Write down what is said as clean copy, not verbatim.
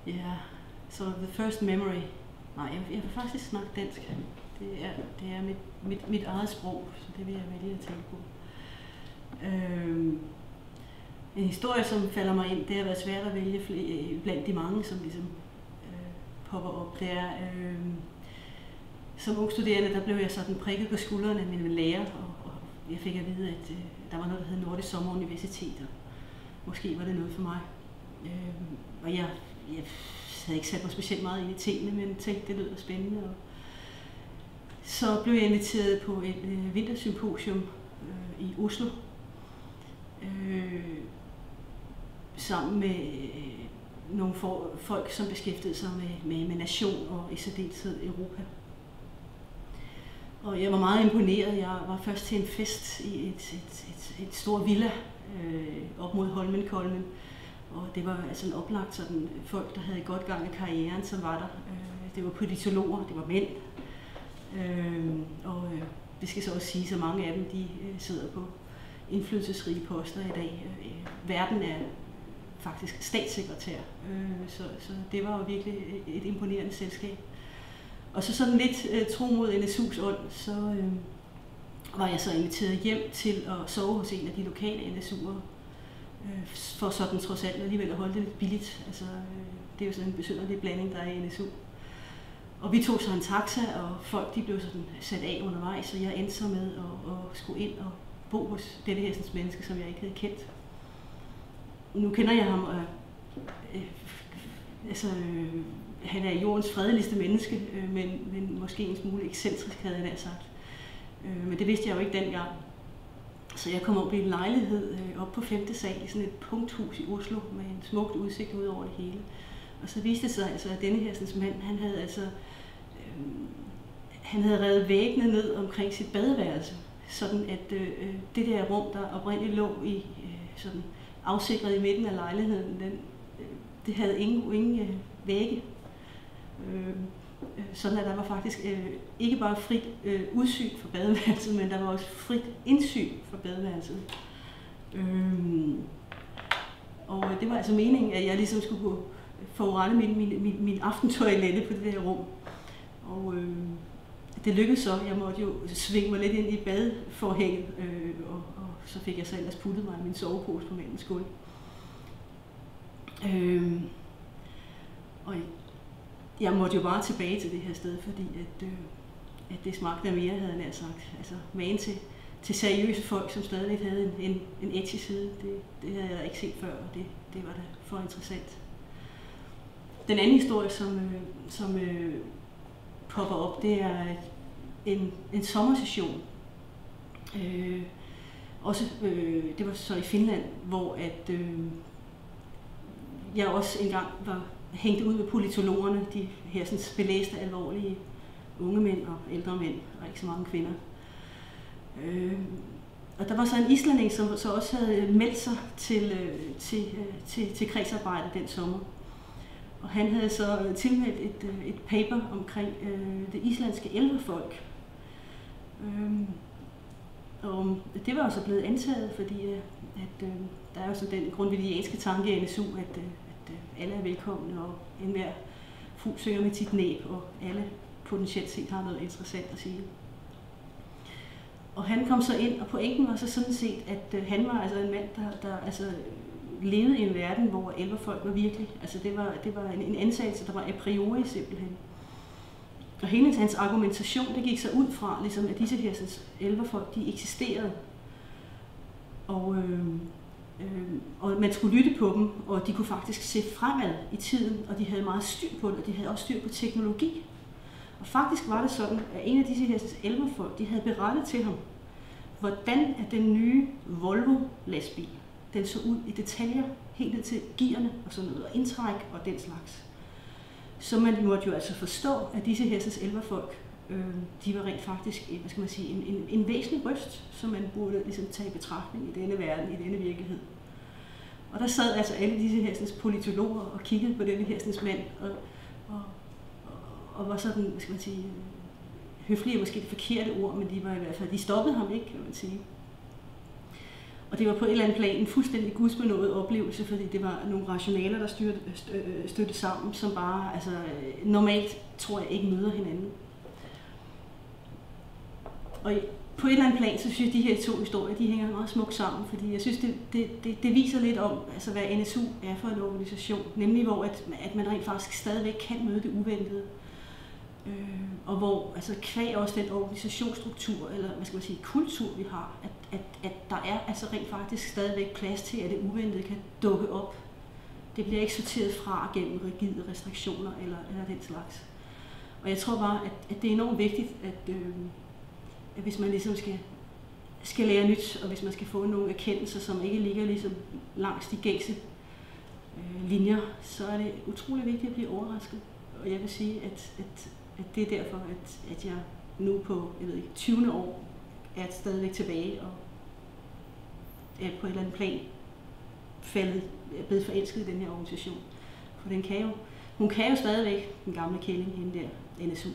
Ja, så the first memory. Nej, jeg vil faktisk snakke dansk. Det er mit eget sprog, så det vil jeg vælge at tænke på. En historie, som falder mig ind, det har været svært at vælge blandt de mange, som ligesom popper op. Det er, som ung studerende, der blev jeg sådan prikket på skuldrene af mine lærer, og jeg fik at vide, at der var noget, der hed Nordisk Sommeruniversitet, og måske var det noget for mig. Og jeg havde ikke sat mig specielt meget ind i tingene, men tænkte, det lød spændende. Og så blev jeg inviteret på et vintersymposium i Oslo, sammen med nogle folk, som beskæftigede sig med nation og i særdeleshed Europa. Og jeg var meget imponeret. Jeg var først til en fest i et stort villa op mod Holmenkollen. Og det var altså en oplagt sådan folk, der havde godt gang i karrieren, som var der. Det var politologer, det var mænd. Det skal så også sige, at mange af dem de sidder på indflydelsesrige poster i dag. Verden er faktisk statssekretær, så det var jo virkelig et imponerende selskab. Og så sådan lidt tro mod NSU's ånd, så var jeg så inviteret hjem til at sove hos en af de lokale NSU'er, for sådan trods alt alligevel at holde det lidt billigt. Altså, det er jo sådan en besynderlig blanding, der er i NSU. Og vi tog så en taxa, og folk de blev sådan sat af undervejs, og jeg endte så med at skulle ind og bo hos dette hersens menneske, som jeg ikke havde kendt. Nu kender jeg ham, og han er jordens fredeligste menneske, men måske en smule ekscentrisk, havde jeg da sagt. Men det vidste jeg jo ikke dengang. Så jeg kom op i en lejlighed op på 5. sal i sådan et punkthus i Oslo med en smukt udsigt ud over det hele. Og så viste det sig altså, at denne hersens mand, han havde revet væggene ned omkring sit badeværelse, sådan at det der rum, der oprindeligt lå i sådan afsikret i midten af lejligheden, det havde ingen vægge. Sådan at der var faktisk ikke bare frit udsyn for badeværelset, men der var også frit indsyn for badeværelset. Og det var altså meningen, at jeg ligesom skulle gå forurende min aftentoilette på det der rum. Og det lykkedes så. Jeg måtte jo svinge mig lidt ind i badeforhænget, og så fik jeg så ellers puttet mig i min sovepose på mandens gulv. Og jeg måtte jo bare tilbage til det her sted, fordi at det smagte af mere, havde jeg nær sagt. Altså magen til seriøse folk, som stadig havde en edgy side, det havde jeg ikke set før, og det var da for interessant. Den anden historie, som popper op, det er en sommersession. Det var så i Finland, hvor jeg også engang var hængt ud med politologerne, de her sådan belæste, alvorlige unge mænd og ældre mænd, og ikke så mange kvinder. Og der var så en islænding, som så også havde meldt sig til kredsarbejde den sommer. Og han havde så tilmeldt et paper omkring det islandske elverfolk. Og det var jo så blevet antaget, fordi der er jo så den grundvidianske tanke i NSU, at alle er velkomne, og enhver fugl synger med sit næb, og alle potentielt set har noget interessant at sige. Og han kom så ind, og pointen var så sådan set, at han var altså en mand, der altså levede i en verden, hvor elverfolk var virkelig. Altså det var en antagelse, der var a priori simpelthen. Og hele hans argumentation, det gik så ud fra, ligesom, at disse her elverfolk, de eksisterede. Og man skulle lytte på dem, og de kunne faktisk se fremad i tiden, og de havde meget styr på det, og de havde også styr på teknologi. Og faktisk var det sådan, at en af disse her elverfolk, de havde berettet til ham, hvordan at den nye Volvo-lastbil, den så ud i detaljer, helt ned til gearne og sådan noget, og indtræk og den slags. Så man måtte jo altså forstå, at disse hersens elverfolk, de var rent faktisk, hvad skal man sige, en væsentlig røst, som man burde ligesom tage i betragtning i denne verden, i denne virkelighed. Og der sad altså alle disse hersens politologer og kiggede på denne hersens mand, og var sådan, hvad skal man sige, høflige er måske det forkerte ord, men de var i hvert fald, de stoppede ham ikke, kan man sige. Og det var på et eller andet plan en fuldstændig gudsbenået oplevelse, fordi det var nogle rationaler, der stødte sammen, som bare altså, normalt, tror jeg, ikke møder hinanden. Og på et eller andet plan, så synes jeg, at de her to historier, de hænger meget smukt sammen, fordi jeg synes, det viser lidt om, altså, hvad NSU er for en organisation, nemlig hvor at man rent faktisk stadigvæk kan møde det uventede. Og hvor altså kvæg også den organisationsstruktur, eller hvad skal man sige, kultur vi har, at der er altså rent faktisk stadigvæk plads til, at det uventede kan dukke op. Det bliver ikke sorteret fra gennem rigide restriktioner eller den slags. Og jeg tror bare, at det er enormt vigtigt, at hvis man ligesom skal lære nyt, og hvis man skal få nogle erkendelser, som ikke ligger ligesom langs de gængse linjer, så er det utrolig vigtigt at blive overrasket. Og jeg vil sige, at det er derfor, at jeg nu på 20. år er stadigvæk tilbage og er på et eller andet plan blevet forelsket i den her organisation. For hun kan jo stadigvæk, den gamle kælling, hende der, NSU.